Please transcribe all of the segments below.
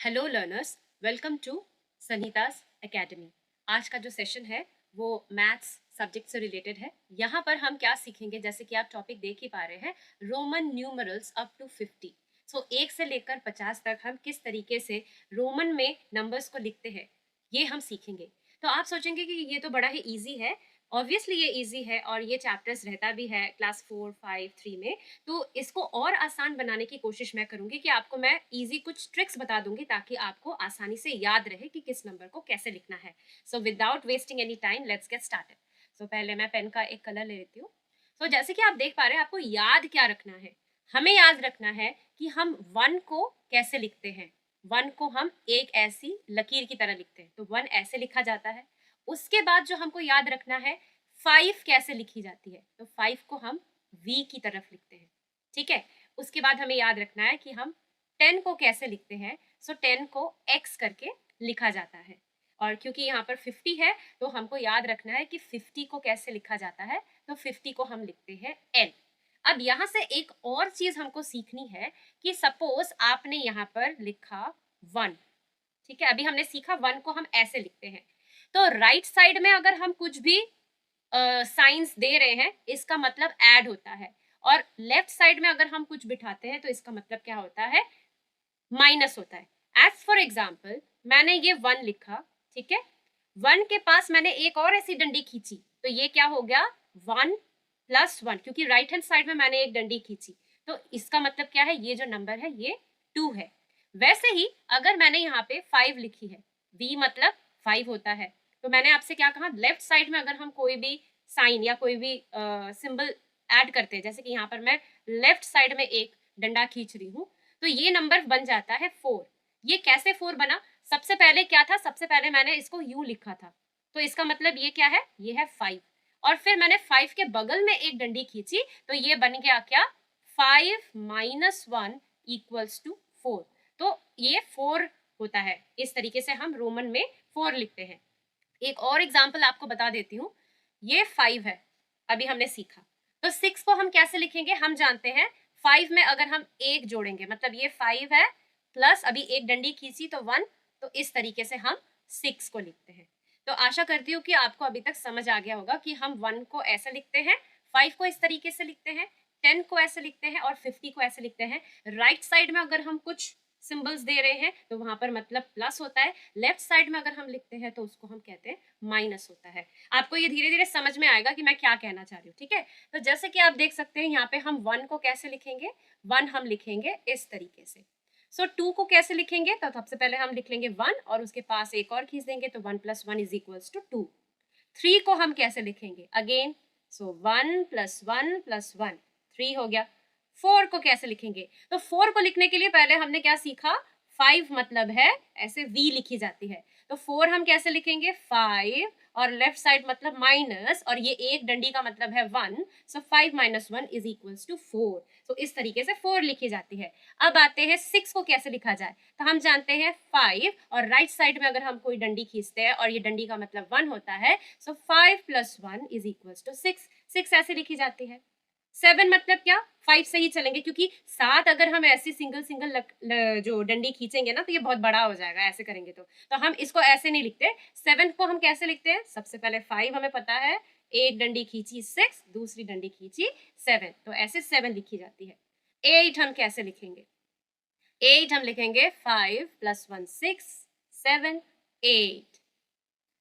Hello learners, welcome to Sunita's academy. आज का जो सेशन है वो मैथ्स सब्जेक्ट से रिलेटेड है। यहाँ पर हम क्या सीखेंगे, जैसे कि आप टॉपिक देख ही पा रहे हैं, रोमन न्यूमरल्स अप टू 50। सो 1 से लेकर 50 तक हम किस तरीके से रोमन में नंबर्स को लिखते हैं ये हम सीखेंगे। तो आप सोचेंगे कि ये तो बड़ा ही ईजी है। ऑब्वियसली ये इजी है और ये चैप्टर्स रहता भी है क्लास 4, 5, 3 में। तो इसको और आसान बनाने की कोशिश मैं करूंगी कि आपको मैं इजी कुछ ट्रिक्स बता दूंगी ताकि आपको आसानी से याद रहे कि किस नंबर को कैसे लिखना है। So without wasting any time let's get started. So पहले मैं पेन का एक कलर ले लेती हूँ। सो जैसे कि आप देख पा रहे हैं, आपको याद क्या रखना है। हमें याद रखना है कि हम 1 को कैसे लिखते हैं। 1 को हम एक ऐसी लकीर की तरह लिखते हैं, तो 1 ऐसे लिखा जाता है। उसके बाद जो हमको याद रखना है, 5 कैसे लिखी जाती है, तो 5 को हम V की तरफ लिखते हैं। ठीक है। उसके बाद हमें याद रखना है कि हम 10 को कैसे लिखते हैं। सो 10 को X करके लिखा जाता है। और क्योंकि यहाँ पर 50 है तो हमको याद रखना है कि 50 को कैसे लिखा जाता है, तो 50 को हम लिखते हैं L। अब यहाँ से एक और चीज हमको सीखनी है कि सपोज आपने यहाँ पर लिखा 1। ठीक है, अभी हमने सीखा 1 को हम ऐसे लिखते हैं। तो राइट साइड में अगर हम कुछ भी साइंस दे रहे हैं, इसका मतलब ऐड होता है। और लेफ्ट साइड में अगर हम कुछ बिठाते हैं तो इसका मतलब क्या होता है, माइनस होता है। एज फॉर एग्जाम्पल मैंने ये 1 लिखा, ठीक है। 1 के पास मैंने एक और ऐसी डंडी खींची, तो ये क्या हो गया 1 + 1, क्योंकि राइट हैंड साइड में मैंने एक डंडी खींची। तो इसका मतलब क्या है, ये जो नंबर है ये 2 है। वैसे ही अगर मैंने यहाँ पे 5 लिखी है, V मतलब 5 होता है, तो मैंने आपसे क्या कहा, लेफ्ट साइड में अगर हम कोई भी साइन या कोई भी सिंबल ऐड करते हैं, जैसे कि यहाँ पर मैं लेफ्ट साइड में एक डंडा खींच रही हूँ, तो ये नंबर बन जाता है 4। ये कैसे 4 बना, सबसे पहले क्या था, सबसे पहले मैंने इसको U लिखा था, तो इसका मतलब ये क्या है, ये है 5। और फिर मैंने 5 के बगल में एक डंडी खींची, तो ये बन गया क्या, 5 - 1 = 4। तो ये 4 होता है। इस तरीके से हम रोमन में 4 लिखते हैं। एक और एग्जाम्पल आपको बता देती हूँ। ये 5 है, अभी हमने सीखा। तो 6 को हम कैसे लिखेंगे, हम जानते हैं 5 में अगर हम एक जोड़ेंगे, मतलब ये 5 है प्लस अभी एक डंडी खींची तो 1, तो इस तरीके से हम 6 को लिखते हैं। तो आशा करती हूँ कि आपको अभी तक समझ आ गया होगा कि हम 1 को ऐसे लिखते हैं, 5 को इस तरीके से लिखते हैं, 10 को ऐसे लिखते हैं और 50 को ऐसे लिखते हैं। राइट साइड में अगर हम कुछ सिंबल्स दे रहे हैं तो वहां पर मतलब प्लस होता है, लेफ्ट साइड में अगर हम लिखते हैं तो उसको हम कहते हैं माइनस होता है। आपको ये धीरे धीरे समझ में आएगा कि मैं क्या कहना चाह रही हूँ। ठीक है, तो जैसे कि आप देख सकते हैं यहाँ पे हम 1 को कैसे लिखेंगे, 1 हम लिखेंगे इस तरीके से। सो 2 को कैसे लिखेंगे, तो सबसे पहले हम लिख लेंगे 1 और उसके पास एक और खींच देंगे, तो 1 + 1 = 2। 3 को हम कैसे लिखेंगे, अगेन सो 1 + 1 + 1, 3 हो गया। 4 को कैसे लिखेंगे, तो 4 को लिखने के लिए पहले हमने क्या सीखा, 5 मतलब है ऐसे V लिखी जाती है, तो 4 हम कैसे लिखेंगे, 5 और लेफ्ट साइड मतलब माइनस, और ये एक डंडी का मतलब है 1, सो 5 - 1 = 4। सो इस तरीके से 4 लिखी जाती है। अब आते हैं 6 को कैसे लिखा जाए, तो हम जानते हैं 5 और राइट साइड में अगर हम कोई डंडी खींचते हैं और ये डंडी का मतलब 1 होता है, सो 5 + 1 = 6। 6 ऐसे लिखी जाती है। 7 मतलब क्या, 5 से ही चलेंगे, क्योंकि 7 अगर हम ऐसी सिंगल सिंगल जो डंडी खींचेंगे ना तो ये बहुत बड़ा हो जाएगा, ऐसे करेंगे तो हम इसको ऐसे नहीं लिखते। 7 को हम कैसे लिखते हैं, सबसे पहले 5 हमें पता है, एक डंडी खींची 6, दूसरी डंडी खींची 7, तो ऐसे 7 लिखी जाती है। 8 हम कैसे लिखेंगे, 8 हम लिखेंगे 5 + 1 6 7 8।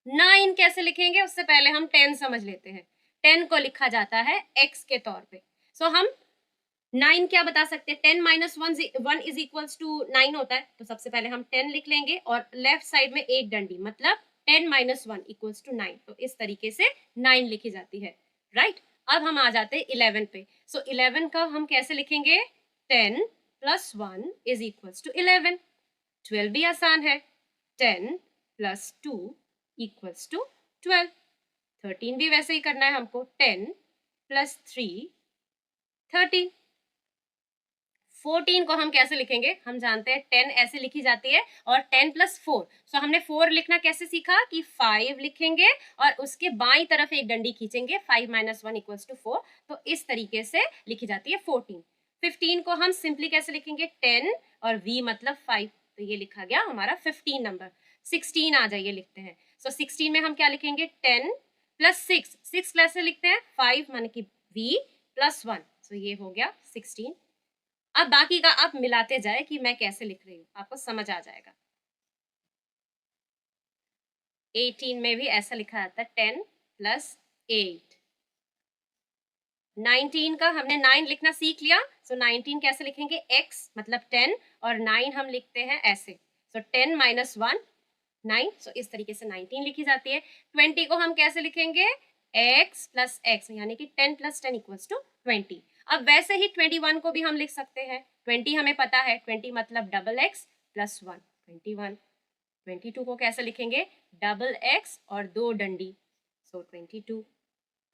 9 कैसे लिखेंगे, उससे पहले हम 10 समझ लेते हैं। 10 को लिखा जाता है x के तौर पे। सो हम 9 क्या बता सकते हैं, 10 - 1 = 9 होता है, तो सबसे पहले हम 10 लिख लेंगे और लेफ्ट साइड में एक डंडी, मतलब 10 - 1 = 9, तो इस तरीके से 9 लिखी जाती है। राइट, अब हम आ जाते हैं 11 पे। सो 11 का हम कैसे लिखेंगे, 10 + 1 = 11। 12 भी आसान है, 10 + 2 = 12। 13 भी वैसे ही करना है हमको, 10 + 3 13। 14 को हम कैसे लिखेंगे, हम जानते हैं 10 ऐसे लिखी जाती है और 10 + 4, सो हमने 4 लिखना कैसे सीखा कि 5 लिखेंगे और उसके बाईं तरफ एक डंडी खींचेंगे, 5 - 1 = 4, तो इस तरीके से लिखी जाती है 14। 15 को हम सिंपली कैसे लिखेंगे, 10 और V मतलब 5, तो ये लिखा गया हमारा 15 नंबर। 16 आ जाइए, लिखते हैं। सो 16 में हम क्या लिखेंगे, 10 प्लस 6, 6 कैसे लिखते हैं, 5 माने कि v प्लस 1, सो ये हो गया 16। अब बाकी का आप मिलाते जाए कि मैं कैसे लिख रही हूँ, आपको समझ आ जाएगा। 18 में भी ऐसा लिखा जाता है, 10 प्लस 8। 19 का हमने 9 लिखना सीख लिया, सो 19 कैसे लिखेंगे, x मतलब 10 और 9 हम लिखते हैं ऐसे, सो 10 माइनस 1 9, सो इस तरीके से 19 लिखी जाती है। 20 को हम कैसे लिखेंगे, x प्लस x, यानी कि 10 प्लस 10 इक्वल्स टू 20। अब वैसे ही 21 को भी हम लिख सकते हैं, 20 हमें पता है, 20 मतलब डबल x प्लस 1, 21। 22 को कैसे लिखेंगे, डबल x और 2 डंडी, so 22।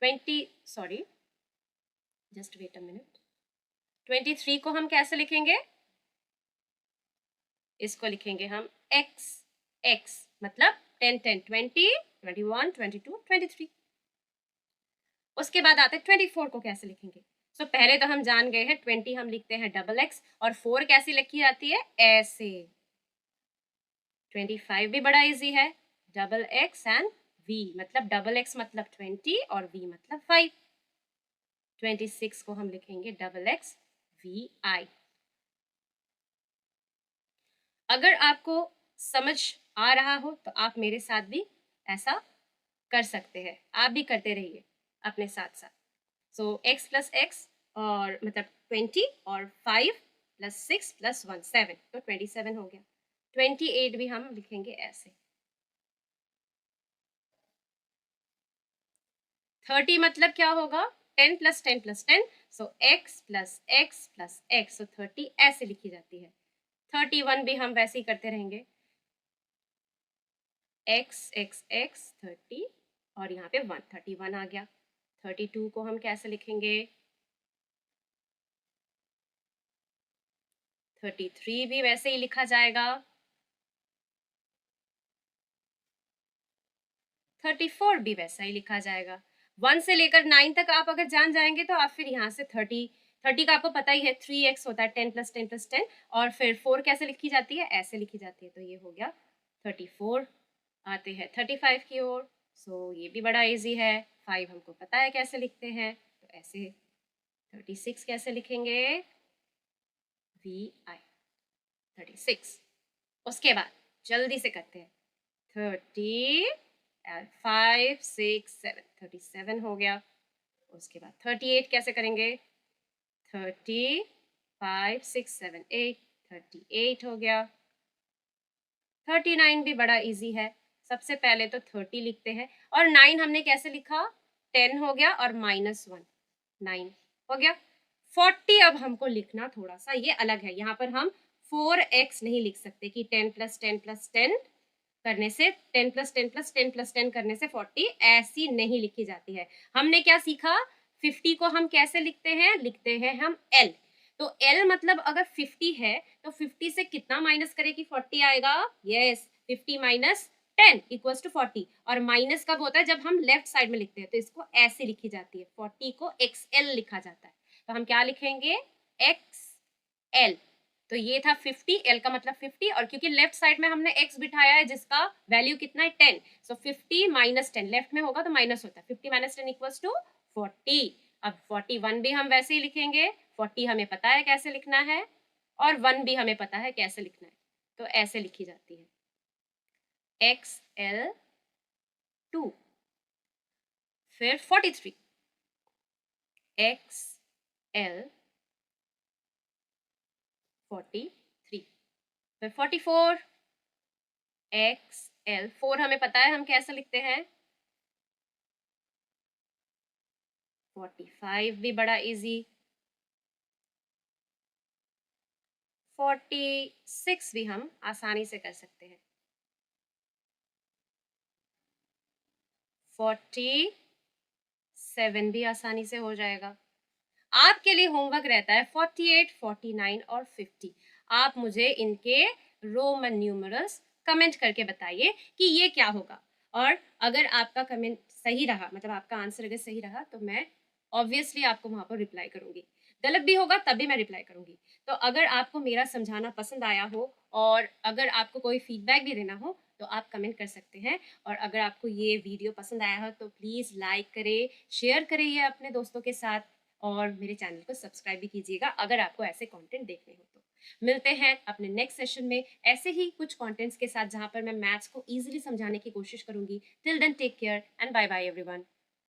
20 sorry just wait a minute, 23 को हम कैसे लिखेंगे, इसको लिखेंगे हम x, x मतलब 10 10 20 21 22 23। उसके बाद आते हैं 24 को कैसे लिखेंगे। सो पहले तो हम जान गए हैं 20 हम लिखते हैं डबल x और 4 कैसी लिखी जाती है, ऐसे। 25 भी बड़ा इजी है, डबल x एंड v मतलब डबल x मतलब 20 और v मतलब 5। 26 को हम लिखेंगे डबल x v i। अगर आपको समझ आ रहा हो तो आप मेरे साथ भी ऐसा कर सकते हैं, आप भी करते रहिए अपने साथ साथ। सो x प्लस एक्स और मतलब 20 और 5 प्लस 6 प्लस 1 7, तो 27 हो गया। 28 भी हम लिखेंगे ऐसे। 30 मतलब क्या होगा, 10 plus 10 plus 10, so x plus x plus x, so 30 ऐसे लिखी जाती है। 31 भी हम वैसे ही करते रहेंगे, x x x 30 और यहाँ पे 1, 31 आ गया। 32 को हम कैसे लिखेंगे, 33 भी वैसे ही लिखा जाएगा। 34 भी वैसा ही लिखा जाएगा। 1 से लेकर 9 तक आप अगर जान जाएंगे तो आप फिर यहाँ से 30 का आपको पता ही है, 3x होता है 10 प्लस 10 प्लस 10, और फिर 4 कैसे लिखी जाती है, ऐसे लिखी जाती है, तो ये हो गया 34। आते हैं 35 की ओर। सो ये भी बड़ा इजी है, 5 हमको पता है कैसे लिखते हैं, तो ऐसे। 36 कैसे लिखेंगे, वी आई 36। उसके बाद जल्दी से करते हैं, 30 5 6 7, 37 हो गया। उसके बाद 38 कैसे करेंगे, 30 5 6 7 8, 38 हो गया। 39 भी बड़ा इजी है, सबसे पहले तो 30 लिखते हैं और 9 हमने कैसे लिखा, 10 हो गया और -1 9 हो गया। 40 अब हमको लिखना थोड़ा सा ये अलग है, यहाँ पर हम 4x नहीं लिख सकते कि 10 प्लस 10 प्लस 10 करने से 10 प्लस 10 प्लस 10 प्लस 10 करने से 40 ऐसी नहीं लिखी जाती है। हमने क्या सीखा, 50 को हम कैसे लिखते हैं हम L। तो L मतलब अगर 50 है तो 50 से कितना माइनस करें कि 40 आएगा, यस 50 माइनस 10 इक्वल्स टू 40। और माइनस कब होता है, जब हम लेफ्ट साइड में लिखते हैं, तो इसको ऐसे लिखी जाती है, 40 को XL लिखा जाता है। तो हम क्या लिखेंगे, XL। तो ये था 50, L का मतलब 50, और क्योंकि लेफ्ट साइड में हमने x बिठाया है जिसका वैल्यू कितना है 10, सो 50 माइनस 10, लेफ्ट में होगा तो माइनस होता है, 50 माइनस 10 इक्वल्स टू 40। अब 41 भी हम वैसे ही लिखेंगे, 40 हमें पता है कैसे लिखना है और 1 भी हमें पता है कैसे लिखना है, तो ऐसे लिखी जाती है XL2। फिर 43 XL 43। फिर 44 XL 4 हमें पता है हम कैसे लिखते हैं, 45 भी बड़ा इजी। 46 भी हम आसानी से कर सकते हैं। 47 भी आसानी से हो जाएगा। आपके लिए होमवर्क रहता है 48, 49 और 50। आप मुझे इनके रोमन न्यूमरल्स कमेंट करके बताइए कि ये क्या होगा, और अगर आपका कमेंट सही रहा, मतलब आपका आंसर अगर सही रहा, तो मैं ऑब्वियसली आपको वहां पर रिप्लाई करूंगी। गलत भी होगा तब भी मैं रिप्लाई करूँगी। तो अगर आपको मेरा समझाना पसंद आया हो और अगर आपको कोई फीडबैक भी देना हो तो आप कमेंट कर सकते हैं। और अगर आपको ये वीडियो पसंद आया हो तो प्लीज़ लाइक करें, शेयर करें ये अपने दोस्तों के साथ और मेरे चैनल को सब्सक्राइब भी कीजिएगा अगर आपको ऐसे कंटेंट देखने हो तो। मिलते हैं अपने नेक्स्ट सेशन में ऐसे ही कुछ कंटेंट्स के साथ जहाँ पर मैं मैथ्स को ईज़िली समझाने की कोशिश करूँगी। Till then take care and bye bye everyone.